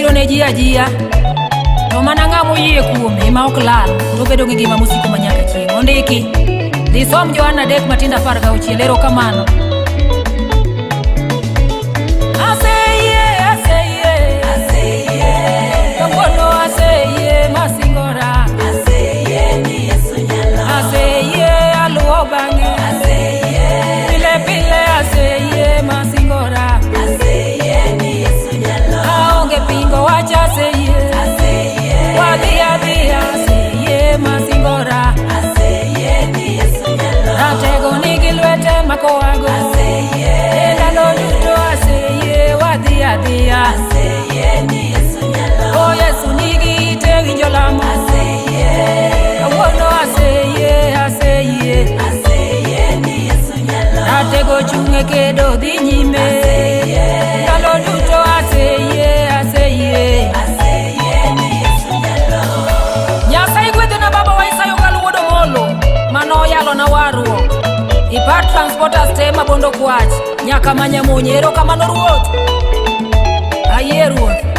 biro ne ji ajia to mana ng'amo yie kuome ma ok lal to bedo gi ngima mosiko manyaka chieng'. Ondiki dhi som Johana 3:16. Erokamano. Oh Yesu nigi te winjo lamo. Kawuono aseyie. Atego chunge kedo dhi nyime. Ndalo duto aseyie. Nyasaye gwedhona baba wa Isayo Galuodo Molo mano yalo na warruok. Ipat transporters te mabondo kwach nyaka manyamonye. Erokamano Ruoth. Ayie Ruoth.